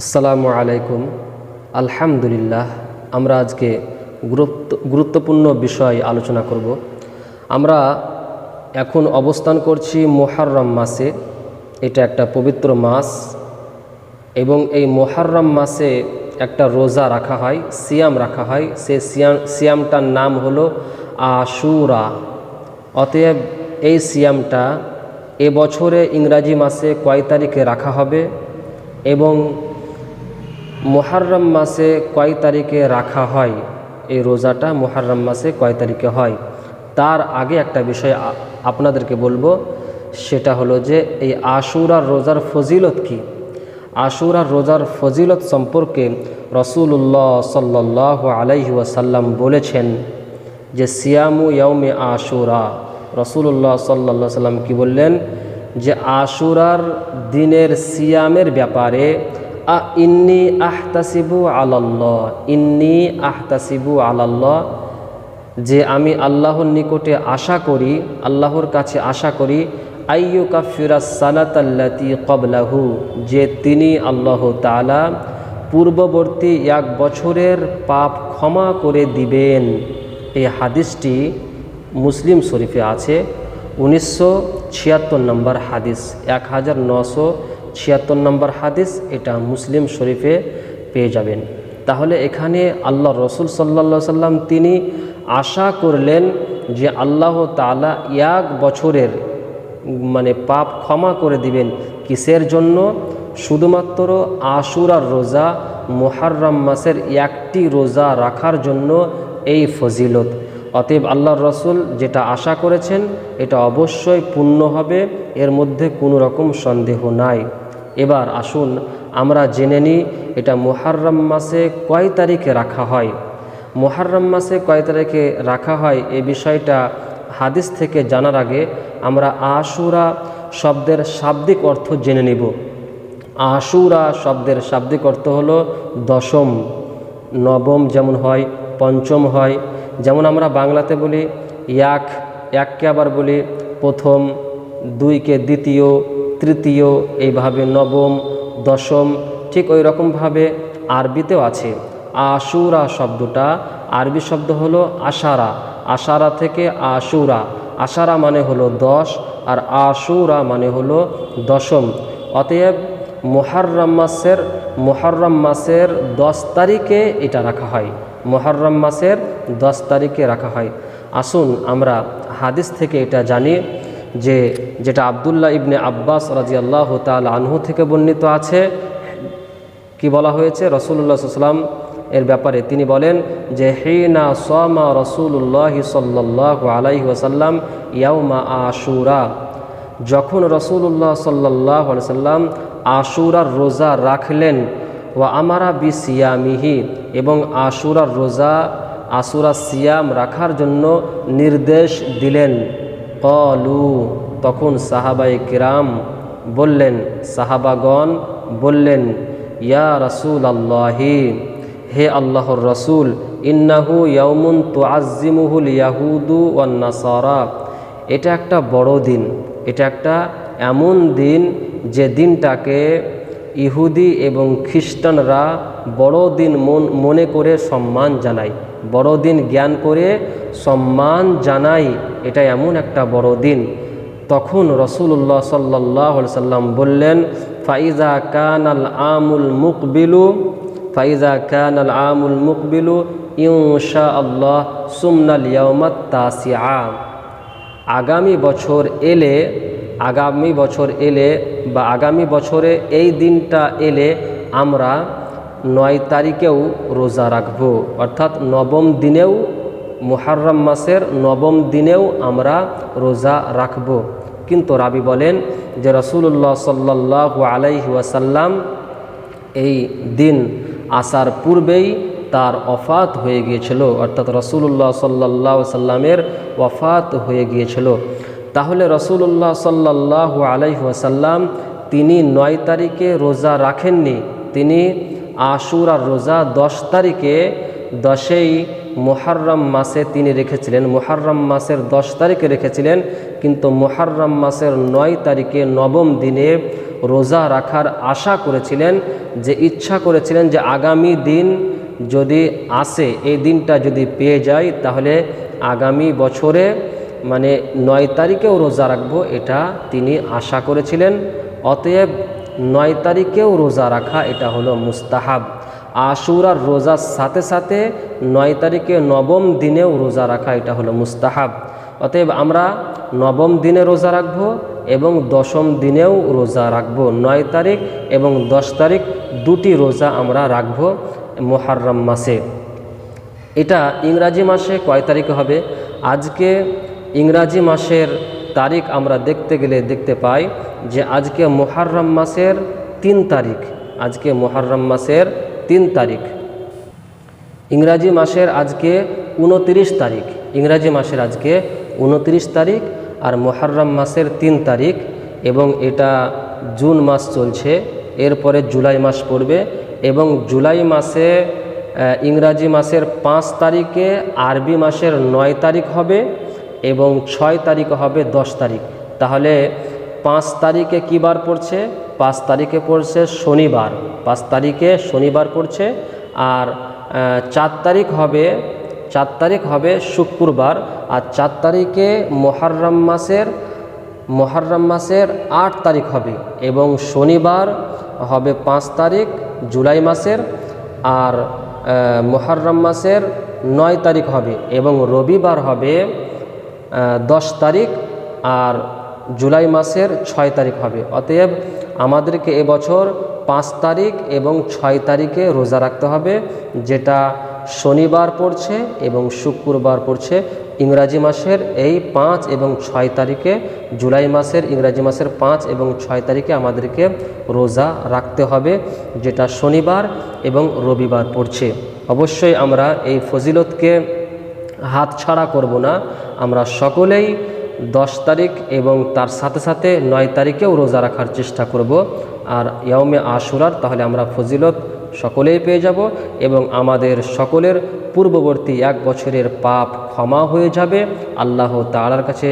আসসালামু আলাইকুম। আলহামদুলিল্লাহ, আমরা আজকে গুরুত্বপূর্ণ বিষয় আলোচনা করব। আমরা এখন অবস্থান করছি মুহররম মাসে। এটা একটা পবিত্র মাস এবং এই মুহররম মাসে একটা রোজা রাখা হয়, সিয়াম রাখা হয়। সে সিয়ামটার নাম হলো আশুরা। অতএব এই সিয়ামটা এবছরে ইংরাজি মাসে কয় তারিখে রাখা হবে এবং মুহররম মাসে কয় তারিখে রাখা হয়, এই রোজাটা মুহররম মাসে কয় তারিখে হয়, তার আগে একটা বিষয় আপনাদেরকে বলবো। সেটা হলো যে এই আশুরার রোজার ফজিলত কি। আশুরার রোজার ফজিলত সম্পর্কে রাসূলুল্লাহ সাল্লাল্লাহু আলাইহি ওয়াসাল্লাম বলেছেন যে সিয়ামু ইয়াউমে আশুরা। রাসূলুল্লাহ সাল্লাল্লাহু আলাইহি ওয়াসাল্লাম কি বললেন যে আশুরার দিনের সিয়ামের ব্যাপারে ইন্নী আহতাসিবু আলাল্লাহ, ইন্নী আহতাসিবু আলাল্লাহ, যে আমি আল্লাহর নিকটে আশা করি, আল্লাহর কাছে আশা করি, আইয়ু কাফিরাস সানাতাল্লাতি ক্বাবলাহু, যে তিনি আল্লাহ তাআলা পূর্ববর্তী এক বছরের পাপ ক্ষমা করে দিবেন। এই হাদিসটি মুসলিম শরীফে আছে, 1976 নম্বর হাদিস, 1976 নম্বর হাদিস, এটা মুসলিম শরীফে পেয়ে যাবেন। তাহলে এখানে আল্লাহ রসুল সাল্লাল্লাহু আলাইহি সাল্লাম তিনি আশা করলেন যে আল্লাহ তাআলা এক বছরের পাপ ক্ষমা করে দিবেন। কিসের জন্য? শুধুমাত্র আশুরার রোজা, মুহররম মাসের একটি রোজা রাখার জন্য এই ফজিলত। অতএব আল্লাহর রসুল যেটা আশা করেছেন এটা অবশ্যই পূর্ণ হবে, এর মধ্যে কোনো রকম সন্দেহ নাই। এবার আসুন আমরা জেনে নিই এটা মুহররম মাসে কয় তারিখে রাখা হয়। মুহররম মাসে কয় তারিখে রাখা হয় এই বিষয়টা হাদিস থেকে জানার আগে আমরা আশুরা শব্দের শাব্দিক অর্থ জেনে নিব। আশুরা শব্দের শাব্দিক অর্থ হলো দশম, নবম যেমন হয়, পঞ্চম হয়। যেমন আমরা বাংলাতে বলি এককে আবার বলি প্রথম, দুইকে দ্বিতীয়, তৃতীয়, এইভাবে নবম, দশম। ঠিক ওই রকমভাবে আরবিতেও আছে। আশুরা শব্দটা আরবি শব্দ হলো আশারা, আশারা থেকে আশুরা। আশারা মানে হলো 10 আর আশুরা মানে হলো দশম। অতএব মুহররম মাসের 10 তারিখে এটা রাখা হয়, মুহররম মাসের 10 তারিখে রাখা হয়। আসুন আমরা হাদিস থেকে এটা জানি যে যেটা আব্দুল্লাহ ইবনে আব্বাস রাদিয়াল্লাহু তাআলা আনহু থেকে বর্ণিত আছে। কি বলা হয়েছে রাসূলুল্লাহ সাল্লাল্লাহু আলাইহি ওয়াসাল্লাম এর ব্যাপারে? তিনি বলেন যে হিনা সামা রাসূলুল্লাহ সাল্লাল্লাহু আলাইহি ওয়াসাল্লাম ইয়াউমা আশুরা, যখন রাসূলুল্লাহ সাল্লাল্লাহু আলাইহি ওয়াসাল্লাম আশুরার রোজা রাখলেন, ওয়া আমারা বিসিয়ামিহি, এবং আশুরার রোজা, আশুরা সিয়াম রাখার জন্য নির্দেশ দিলেন। ক্বালু, তখন সাহাবায়ে কিরাম বললেন, সাহাবাগণ বললেন, ইয়া রাসূলাল্লাহি, হে আল্লাহর রসুল, ইন্নাহু ইয়াউমুন তুআজ্জিমুহুল ইয়াহুদু ওয়ান নাসারা, এটা একটা বড় দিন, এটা একটা এমন দিন যে দিনটাকে ইহুদি এবং খ্রিস্টানরা বড় দিন মনে করে সম্মান জানায়, বড় দিন জ্ঞান করে সম্মান জানায়। এটা এমন একটা বড় দিন। তখন রাসূলুল্লাহ সাল্লাল্লাহু আলাইহি সাল্লাম বললেন, ফাইজা কানাল আমুল মুকবিলু ইনশাআল্লাহ সুমনাল ইয়াউমাত তাসিআ, আগামী বছর এলে বা আগামী বছরে এই দিনটা এলে আমরা 9 তারিখেও রোজা রাখব, অর্থাৎ নবম দিনেও, মুহররম মাসের নবম দিনেও আমরা রোজা রাখব। কিন্তু রাবি বলেন যে রাসূলুল্লাহ সাল্লাল্লাহু আলাইহি ওয়াসাল্লাম এই দিন আসার পূর্বেই তার ওফাত হয়ে গিয়েছিল, অর্থাৎ রাসূলুল্লাহ সাল্লাল্লাহু আলাইহি ওয়াসাল্লামের ওফাত হয়ে গিয়েছিল। তাহলে রাসূলুল্লাহ সাল্লাল্লাহু আলাইহি ওয়াসাল্লাম তিনি 9 তারিখে রোজা রাখেননি, তিনি আশুরার রোজা 10 তারিখে, 10ই মুহররম মাসে তিনি রেখেছিলেন, মুহররম মাসের 10 তারিখে রেখেছিলেন। কিন্তু মুহররম মাসের 9 তারিখে নবম দিনে রোজা রাখার আশা করেছিলেন, যে ইচ্ছা করেছিলেন যে আগামী দিন যদি আসে, এই দিনটা যদি পেয়ে যাই তাহলে আগামী বছরে মানে 9 তারিখেও রোজা রাখবো, এটা তিনি আশা করেছিলেন। অতএব 9 তারিখেও রোজা রাখা এটা হলো মুস্তাহাব। আশুরার রোজার সাথে সাথে 9 তারিখে নবম দিনেও রোজা রাখা এটা হলো মুস্তাহাব। অতএব আমরা নবম দিনে রোজা রাখবো এবং 10ম দিনেও রোজা রাখবো। 9 তারিখ এবং 10 তারিখ দুটি রোজা আমরা রাখবো মুহররম মাসে। এটা ইংরাজি মাসে কয় তারিখে হবে? আজকে ইংরাজি মাসের তারিখ আমরা দেখতে গেলে দেখতে পাই যে আজকে মুহররম মাসের 3 তারিখ। আজকে মুহররম মাসের 3 তারিখ। ইংরাজি মাসের আজকে 29 তারিখ। ইংরাজি মাসের আজকে 29 তারিখ আর মুহররম মাসের 3 তারিখ, এবং এটা জুন মাস চলছে, এরপরে জুলাই মাস পড়বে, এবং জুলাই মাসে ইংরাজি মাসের 5 তারিখে আরবি মাসের 9 তারিখ হবে এবং 6 তারিখ হবে 10 তারিখ। তাহলে 5 তারিখে কী বার পড়ছে? 5 তারিখে পড়ছে শনিবার। 5 তারিখে শনিবার পড়ছে। আর 4 তারিখ হবে শুক্রবার। আর 4 তারিখে মুহররম মাসের 8 তারিখ হবে, এবং শনিবার হবে 5 তারিখ জুলাই মাসের, আর মুহররম মাসের 9 তারিখ হবে, এবং রবিবার হবে 10 তারিখ, আর জুলাই মাসের 6 তারিখ হবে। অতএব আমাদেরকে এবছর 5 তারিখ এবং 6 তারিখে রোজা রাখতে হবে, যেটা শনিবার পড়ছে এবং শুক্রবার পড়ছে ইংরাজি মাসের এই 5 এবং 6 তারিখে। জুলাই মাসের ইংরাজি মাসের 5 এবং 6 তারিখে আমাদেরকে রোজা রাখতে হবে, যেটা শনিবার এবং রবিবার পড়ছে। অবশ্যই আমরা এই ফজিলতকে হাতছাড়া করব না। আমরা সকলেই 10 তারিখ এবং তার সাথে সাথে 9 তারিখেও রোজা রাখার চেষ্টা করব। আর ইয়াউমে আশুরার তাহলে আমরা ফজিলত সকলেই পেয়ে যাব, এবং আমাদের সকলের পূর্ববর্তী 1 বছরের পাপ ক্ষমা হয়ে যাবে। আল্লাহ তাআলার কাছে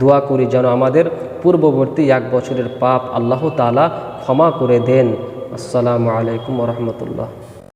দোয়া করি যেন আমাদের পূর্ববর্তী 1 বছরের পাপ আল্লাহ তাআলা ক্ষমা করে দেন। আসসালামু আলাইকুম ওয়া রাহমাতুল্লাহ।